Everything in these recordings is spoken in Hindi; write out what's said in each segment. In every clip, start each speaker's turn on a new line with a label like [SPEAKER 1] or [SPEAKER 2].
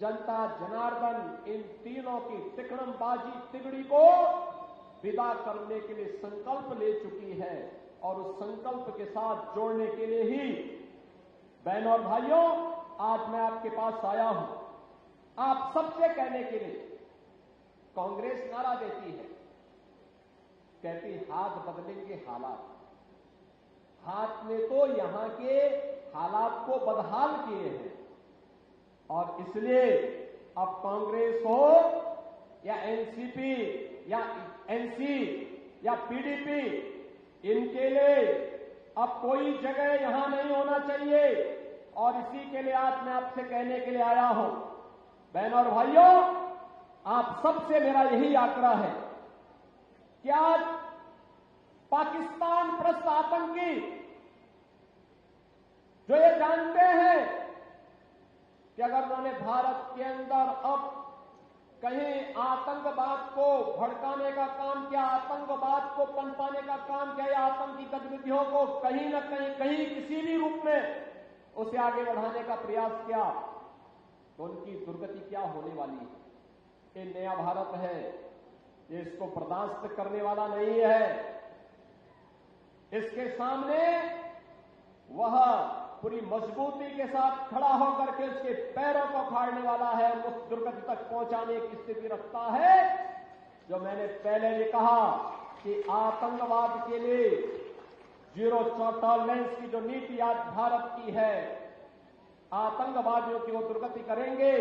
[SPEAKER 1] जनता जनार्दन इन तीनों की तिकड़मबाजी तिगड़ी को विदा करने के लिए संकल्प ले चुकी है और उस संकल्प के साथ जोड़ने के लिए ही बहनों और भाइयों आज मैं आपके पास आया हूं। आप सबसे कहने के लिए कांग्रेस नारा देती है, कहती हाथ बदलेंगे हालात। हाथ ने तो यहां के हालात को बदहाल किए हैं और इसलिए अब कांग्रेस हो या एनसीपी या एनसी या पीडीपी, इनके लिए अब कोई जगह यहां नहीं होना चाहिए और इसी के लिए आज मैं आपसे कहने के लिए आया हूं। बहनों और भाइयों, आप सबसे मेरा यही आग्रह है कि आज पाकिस्तान प्रस्त आतंकी जो ये जानते हैं कि अगर उन्होंने भारत के अंदर अब कहीं आतंकवाद को भड़काने का काम किया, आतंकवाद को पनपाने का काम किया या आतंकी गतिविधियों को कहीं न कहीं किसी भी रूप में उसे आगे बढ़ाने का प्रयास किया तो उनकी दुर्गति क्या होने वाली है। ये नया भारत है, ये इसको बर्दाश्त करने वाला नहीं है। इसके सामने वह पूरी मजबूती के साथ खड़ा होकर के उसके पैरों को फाड़ने वाला है और उस दुर्गति तक पहुंचाने की स्थिति रखता है। जो मैंने पहले भी कहा कि आतंकवाद के लिए जीरो टॉलरेंस की जो नीति आज भारत की है, आतंकवादियों की वो दुर्गति करेंगे,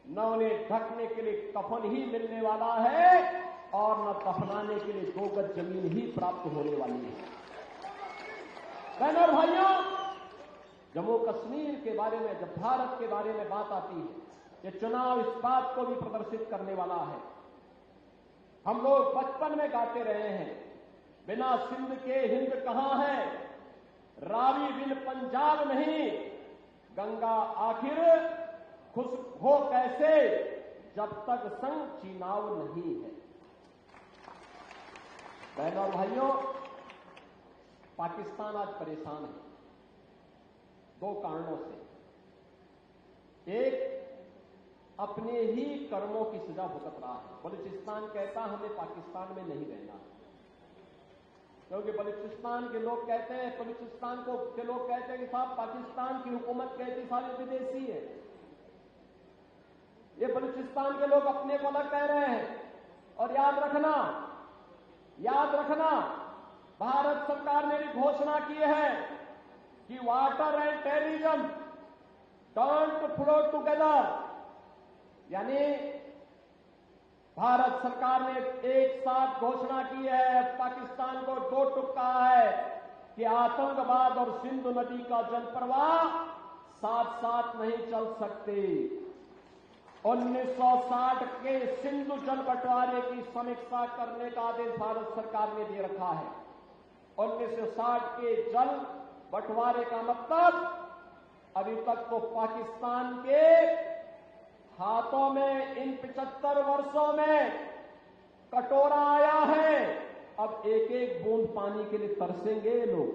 [SPEAKER 1] न उन्हें ढकने के लिए कफन ही मिलने वाला है और न दफनाने के लिए 2 गज जमीन ही प्राप्त होने वाली है। बहनों और भाइयों, जम्मू कश्मीर के बारे में जब भारत के बारे में बात आती है, ये चुनाव इस बात को भी प्रदर्शित करने वाला है। हम लोग बचपन में गाते रहे हैं, बिना सिंध के हिंद कहां है, रावी बिन पंजाब नहीं, गंगा आखिर खुश हो कैसे जब तक संग चीनाव नहीं है। बहनों और भाइयों, पाकिस्तान आज परेशान है 2 कारणों से। एक, अपने ही कर्मों की सजा भुगत रहा है। बलूचिस्तान कहता हमें पाकिस्तान में नहीं रहना, क्योंकि बलूचिस्तान के लोग कहते हैं, बलूचिस्तान के लोग कहते हैं कि साहब पाकिस्तान की हुकूमत कहती सारे विदेशी है। ये बलूचिस्तान के लोग अपने को अलग कह रहे हैं। और याद रखना, भारत सरकार ने भी घोषणा की है कि water and terrorism don't flow together, यानी भारत सरकार ने एक साथ घोषणा की है, पाकिस्तान को 2 टुक कहा है कि आतंकवाद और सिंधु नदी का जलप्रवाह साथ साथ नहीं चल सकते। 1960 के सिंधु जल बंटवारे की समीक्षा करने का आदेश भारत सरकार ने दे रखा है। 1960 के जल बंटवारे का मतलब अभी तक तो पाकिस्तान के हाथों में इन 75 वर्षों में कटोरा आया है। अब एक एक बूंद पानी के लिए तरसेंगे लोग,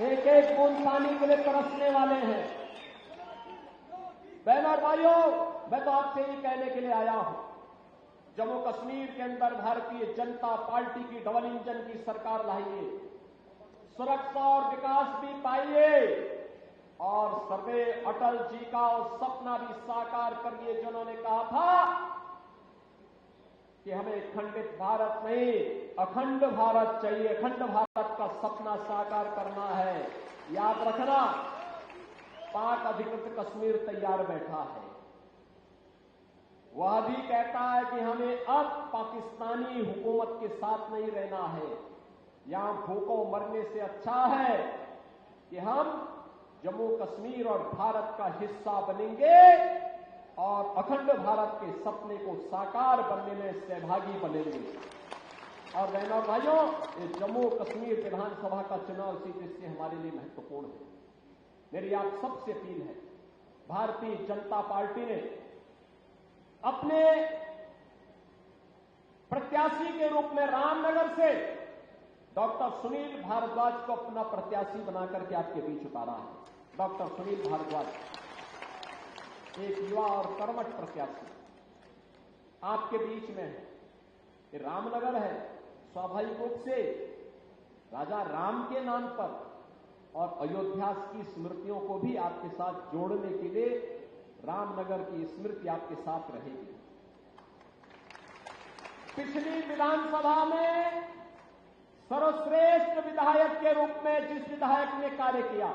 [SPEAKER 1] एक एक बूंद पानी के लिए तरसने वाले हैं। बहनों और भाइयों, मैं तो आपसे ही कहने के लिए आया हूं, जम्मू कश्मीर के अंदर भारतीय जनता पार्टी की डबल इंजन की सरकार लाइए, सुरक्षा और विकास भी पाइए और सर्वे अटल जी का सपना भी साकार करिए, जिन्होंने कहा था कि हमें खंडित भारत नहीं अखंड भारत चाहिए, अखंड भारत का सपना साकार करना है। याद रखना, पाक अधिकृत कश्मीर तैयार बैठा है। वह भी कहता है कि हमें अब पाकिस्तानी हुकूमत के साथ नहीं रहना है। यहां भूखों मरने से अच्छा है कि हम जम्मू कश्मीर और भारत का हिस्सा बनेंगे और अखंड भारत के सपने को साकार बनने में सहभागी बनेंगे। और बहनों और भाइयों, ये जम्मू कश्मीर विधानसभा का चुनाव सीट इससे हमारे लिए महत्वपूर्ण है। मेरी आप सबसे अपील है, भारतीय जनता पार्टी ने अपने प्रत्याशी के रूप में रामनगर से डॉक्टर सुनील भारद्वाज को अपना प्रत्याशी बनाकर के आपके बीच उतारा है। डॉक्टर सुनील भारद्वाज, एक युवा और कर्मठ प्रत्याशी आपके बीच में है। ये रामनगर है, स्वाभाविक रूप से राजा राम के नाम पर और अयोध्या की स्मृतियों को भी आपके साथ जोड़ने के लिए रामनगर की स्मृति आपके साथ रहेगी। पिछली विधानसभा में सर्वश्रेष्ठ विधायक के रूप में जिस विधायक ने कार्य किया,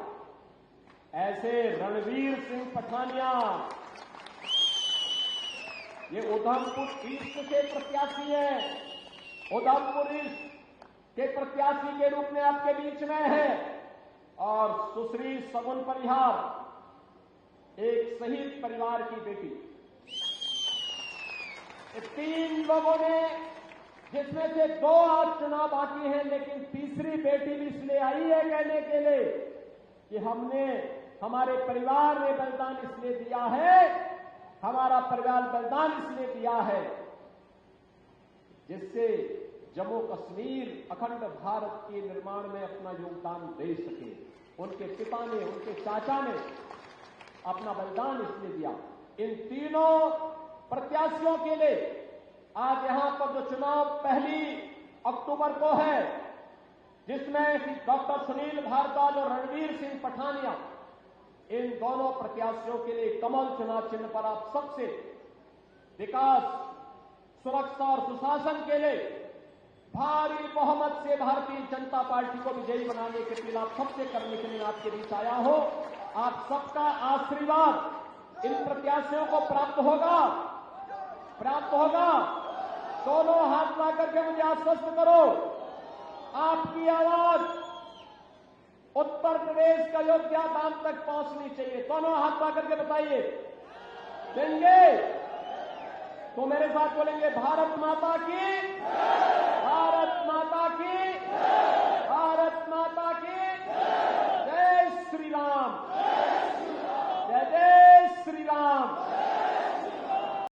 [SPEAKER 1] ऐसे रणवीर सिंह पठानिया, ये उधमपुर ईस्ट के प्रत्याशी हैं। उधमपुर ईस्ट के प्रत्याशी के रूप में आपके बीच में है। और सुश्री सगुन परिहार, एक शहीद परिवार की बेटी। तीन लोगों ने, जिसमें से दो आज चुनाव बाकी हैं, लेकिन तीसरी बेटी भी इसलिए आई है कहने के लिए कि हमारे परिवार ने बलिदान इसलिए दिया है, हमारा परिवार बलिदान इसलिए दिया है जिससे जम्मू कश्मीर अखंड भारत के निर्माण में अपना योगदान दे सके। उनके पिता ने, उनके चाचा ने अपना बलिदान इसलिए दिया। इन तीनों प्रत्याशियों के लिए आज यहां पर जो चुनाव 1 अक्टूबर को है, जिसमें डॉक्टर सुनील भारद्वाज और रणवीर सिंह पठानिया, इन दोनों प्रत्याशियों के लिए कमल चुनाव चिन्ह पर आप सबसे विकास, सुरक्षा और सुशासन के लिए भारी बहुमत से भारतीय जनता पार्टी को विजयी बनाने के लिए आप सबसे करने के लिए आपके बीच आया हो। आप सबका आशीर्वाद इन प्रत्याशियों को प्राप्त होगा। दोनों हाथ ला करके मुझे आश्वस्त करो, आपकी आवाज उत्तर प्रदेश का अयोध्या धाम तक पहुंचनी चाहिए। दोनों हाथ ला करके बताइए, देंगे तो मेरे साथ बोलेंगे, भारत माता की, भारत माता